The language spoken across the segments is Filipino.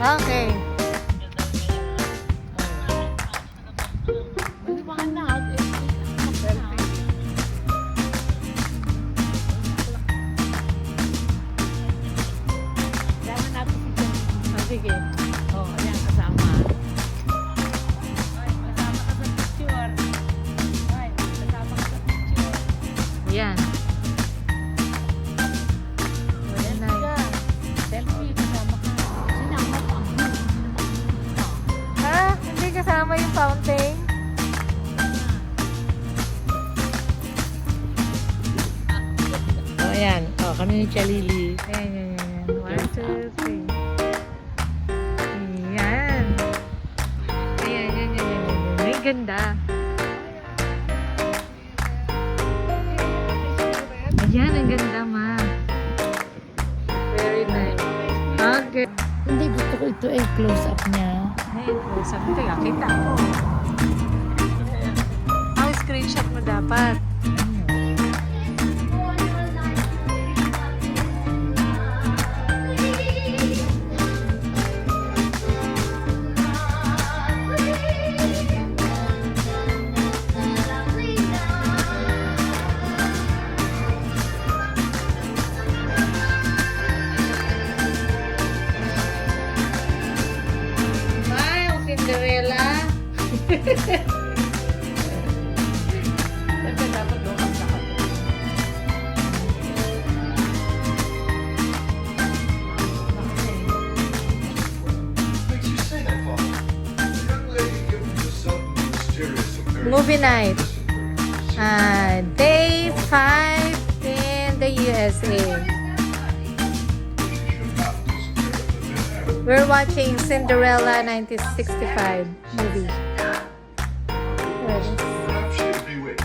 Okay. Sige. Oh, ayan, kasama. Kasama ka sa picture. Ay, kasama ka sa picture. Yan. Ayan na. Selfie, kasama ka. Sinama ka. Ha? Hindi kasama yung fountain? Oh, ayan. Oh, kami ni Chalili. Ayan, yan, yan, yan. 1, 2, 3. Ayan. Ayan, yan, yan, yan, yan. May ganda. Ayan, ang ganda, ma. Very nice. Okay. Hindi, gusto ko ito eh. Close up niya. Ay, sabi ko, kita ko. Screenshot mo dapat. Wow, Cinderella. Siyempre, dapat doon ang lahat. Makes you say that, Father? The young lady given you something mysterious appearance. Movie night. Listen, Day 5 in the USA. she should not disappear in the mid-air. We're watching Cinderella 1965 movie. Perhaps she is bewitched.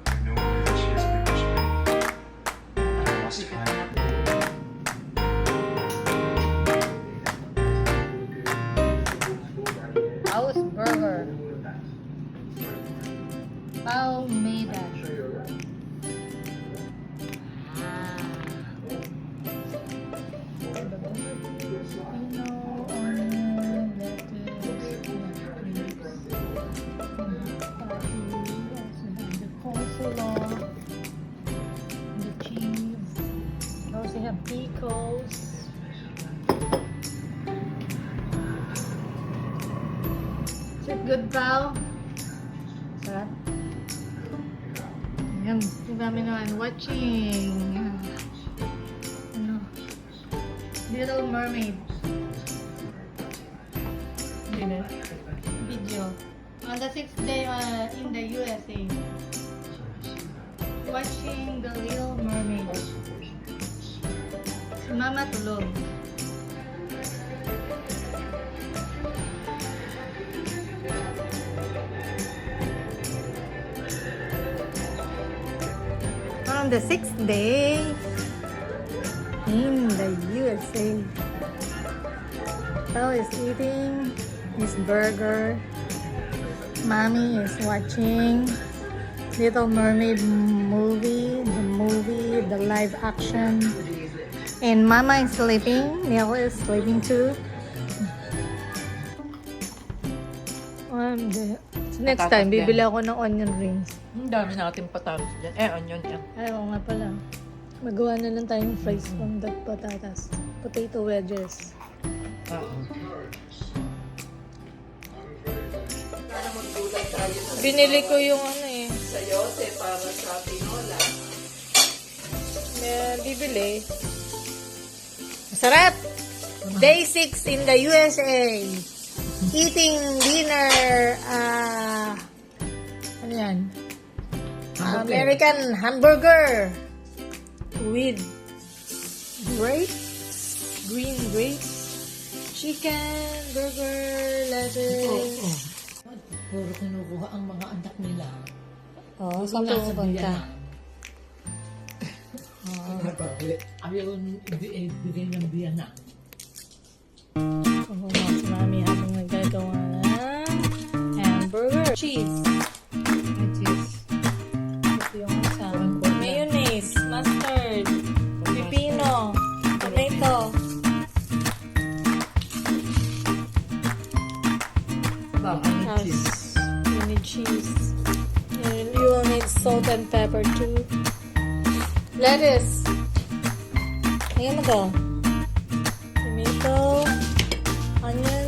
I know only that she is bewitched me. I must find her. House Burger. Palmeda. They have pickles. Is it good, pal? Sarap. Ayan, yung dami naman watching. Ano? Little Mermaid. Video. On the 6th day in the USA. Watching the Little Mermaid. Si Mama tulog. On the 6th day in the USA. Phil is eating his burger. Mommy is watching Little Mermaid movie, the live action. And Mama is sleeping. Neil is sleeping too. So next time, bibili ako ng onion rings. Ang dami natin patatas dyan. Onion yan. Ay, oo nga pala. Magawa na lang tayong fries from that patatas. Potato wedges. Binili ko yung ano eh. Sayote para sa tinola. Bibili. Masarap! Day 6 in the USA. Eating dinner. Ano yan? American hamburger. With grapes. Green grapes. Chicken, burger, lettuce. Puro kinukuha ang mga anak nila. Oh, saan pupunta? Ayaw ibigay ng biyana. Oh, si Mami habang nagagawa ng hamburger. Cheese. Cheese. Ito yung kasama. Mayonnaise, mustard, pipino, tomato. salt and pepper too. Lettuce. Tingnan mo to. Tomato, onion,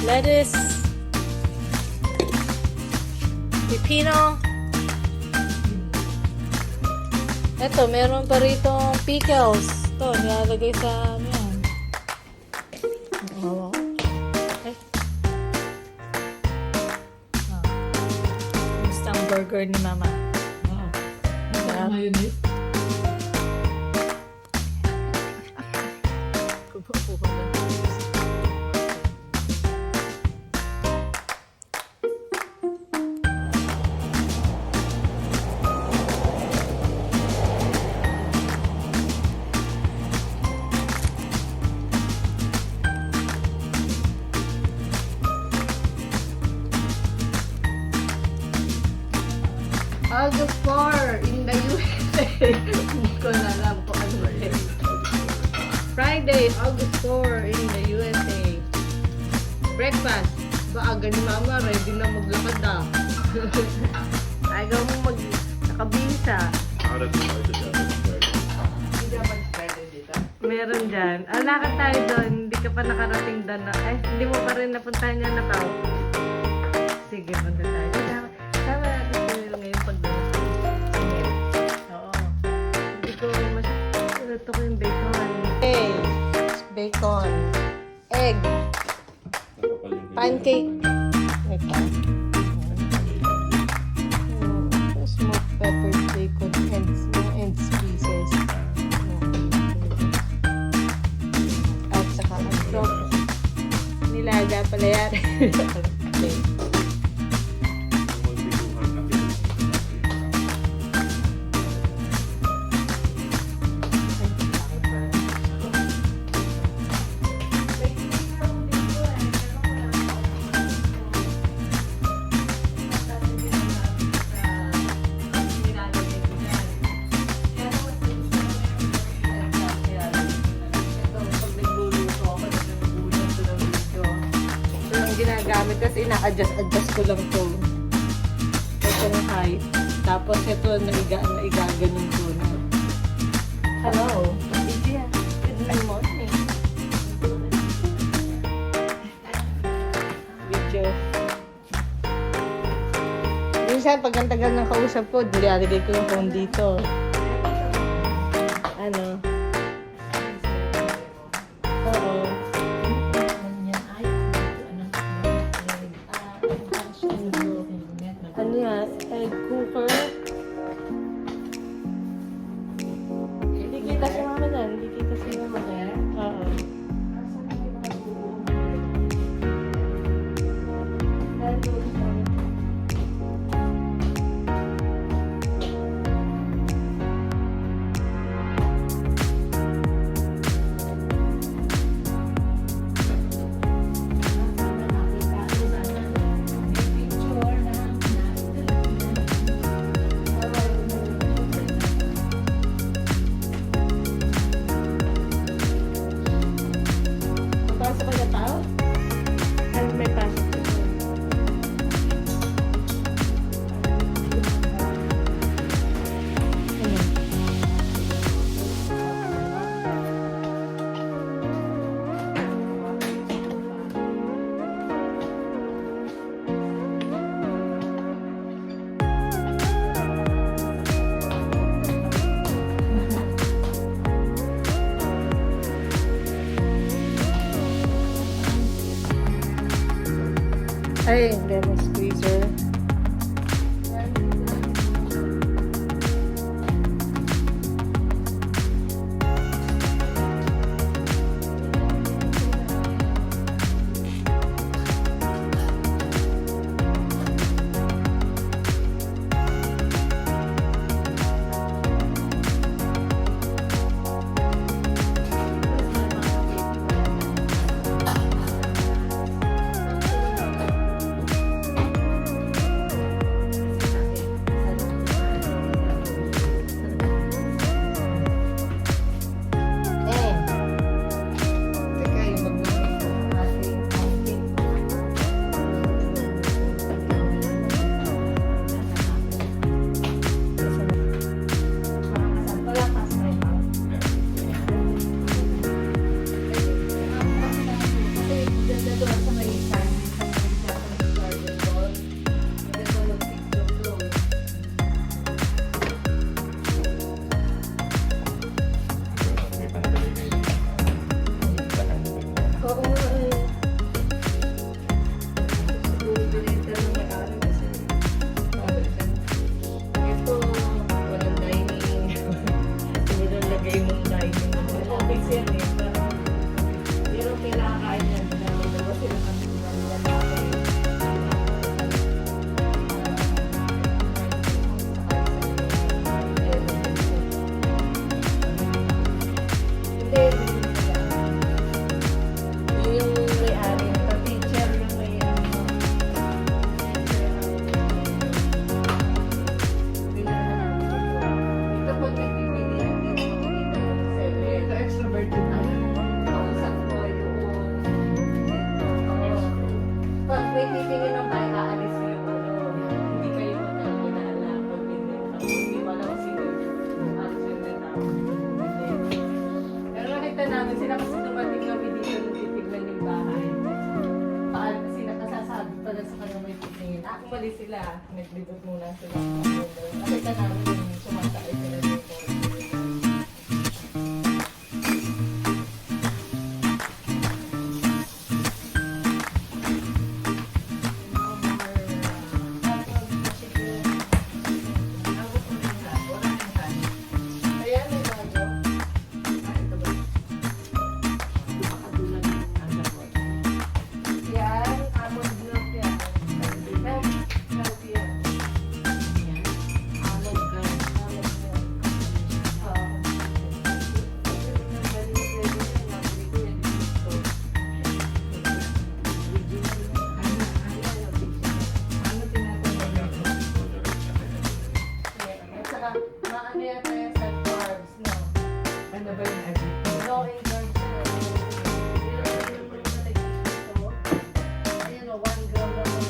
lettuce, pipino. Ito, meron pa rito pickles. Ito, nilalagay sa ano yan. Oh. Okay. Oh. Gusto ang burger ni Mama. Oh. Yeah. Mayonnaise. August 4 in the USA. Hindi ko na alam kung ano yun. Friday, August 4 in the USA. Breakfast. Baaga ni Mama, ready na maglakad ah. Ayaw mo nakabisa. Meron dyan. Lakad tayo doon. Hindi ka pa nakarating doon. Ay, hindi mo pa rin napuntahan yan na tao. Sige, punta tayo. Tama natin sila ngayon pag doon. Oo. Hindi ko ito ko yung bacon. Hey, bacon, egg, pancake. Wait pa. Smoked peppers, bacon, and pieces. At saka hotdog. Nilaga pala yan. Okay. Ginagamit kasi ina-adjust ko lang to. Itong height. Tapos ito naiga-ganun ko na. Hello. Good morning. Video. Minsan pag ang tagal ng kausap ko, nilalagay ko yung phone dito. Ano? Oo. Ano yan? Egg cooker? Hindi kita si Mama na. Hindi kita si Mama na. Oo. Pasok ka na tao? Ay, may pasok dito. Ano? Ay, lemon squeezer. Bali sila, naglibot muna sila. Nakita namin yung sumasakay sila dito. Ayan, may bago. Yan, almond milk yan. Milk yan. Almond milk. Almond milk. Ano tinatawag ito? At saka, maano yan tayo sa carbs, no? Ano ba yung adjective? Low in carbs. Ayun, 1 gram lang ang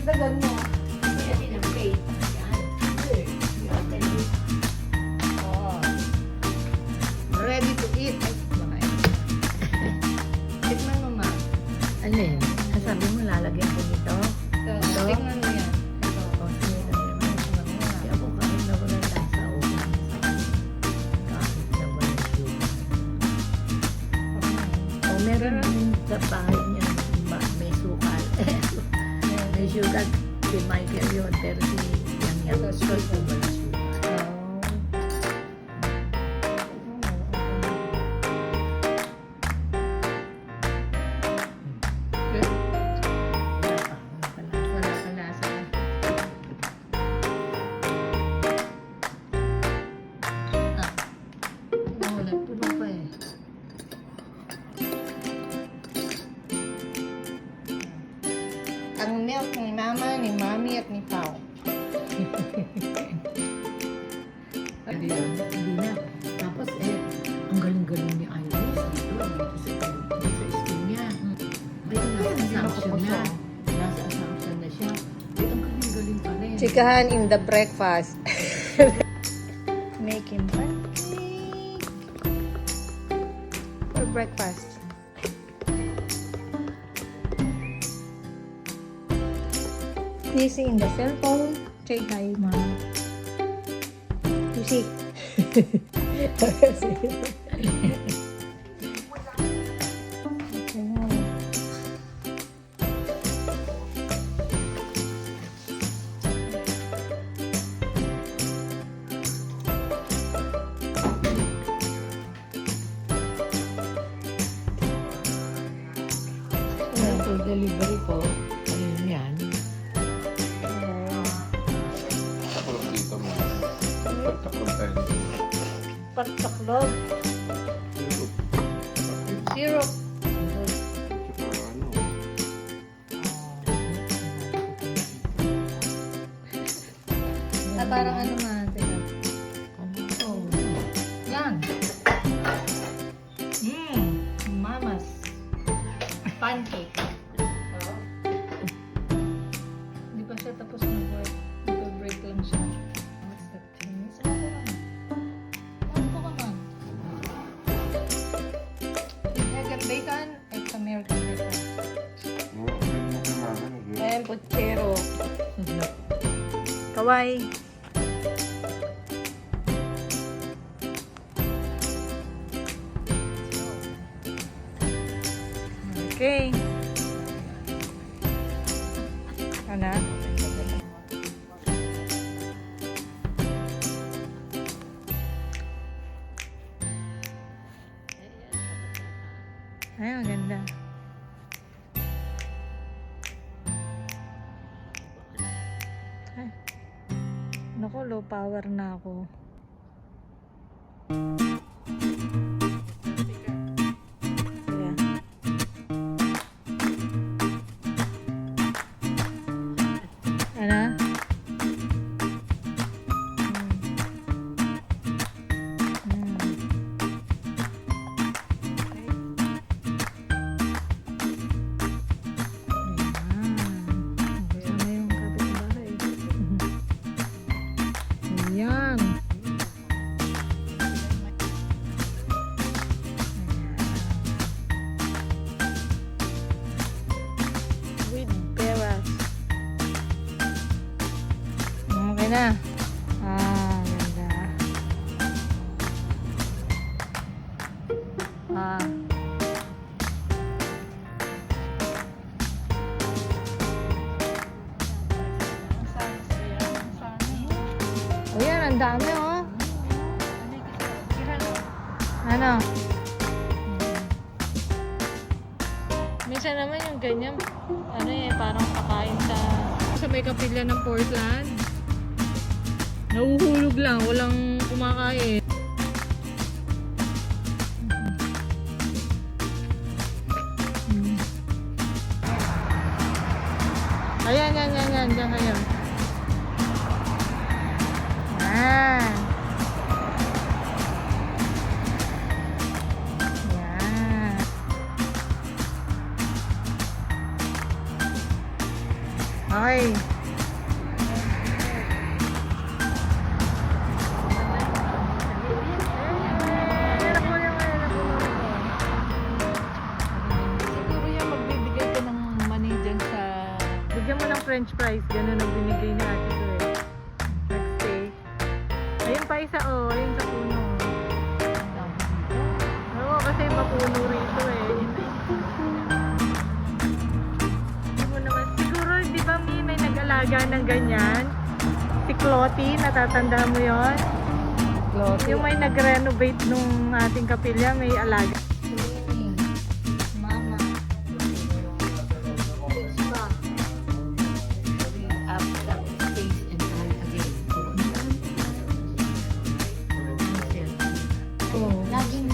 dagdagan mo. Oh. Ready to eat. Ay, kumakain. Tikman mo, ma. Alin? Sabi mo lalagyan ko nito? Ito, tikman mo yan. Ito. O, sige, lagyan mo. Kasi ako kahit na wala lang sa ulam. Kahit na wala sugar. O, meron din sa bahay niya. May sukal. May sugar. Si Michael yun. Pero si Yang Ito, Yang. sugar. Wala sugar. Wala ka lasa. Wala. Tulong pa eh. Ang milk ni mama, ni mami, at ni Pao. Hindi na. Tapos ang galing-galing ni Iris dito sa school niya. Ay, nasa assumption na. Nasa assumption na siya. Ay, ang galing-galing pa rin. Chikahan in the breakfast. Making pancake for breakfast. Busy in the cell phone. Say hi, mom. You see? So, delivery po. Ayun yan. Taklog dito mo. Taklog tayo. Pagtaklog. Syrup. Ano? Parang ano nga, teka. Oh. Yan. Mama's pancake. Kaway. Okay. Ano? Ay, maganda. Ay. Naku, low power na ako. Ayan. Ano? Kasama yung kapitbahay. Ayan. With peras. Okay na. Ganda. Oh, yan. Ang dami, oh. Ano? Minsan naman yung ganyan, ano eh, parang kakain sa may kapilya ng Portland. Nahuhulog lang, walang kumakain. Ayan, dyan kayo. Yan. Yan. Okay. Siguro yan magbibigay ka ng money dyan sa... Bigyan mo ng french fries. Ganun ang binigay ni Ate ko eh. Nag-stay. Ayun pa isa, oh. Ayun sa puno. Oo, kasi mapuno rito eh. Hindi mo naman. Siguro, di ba may nag-alaga ng ganyan? Si Clotty, natatanda mo yon? Yung may nag-renovate nung ating kapilya, may alaga. Mama. After space and time again. Oh. Laging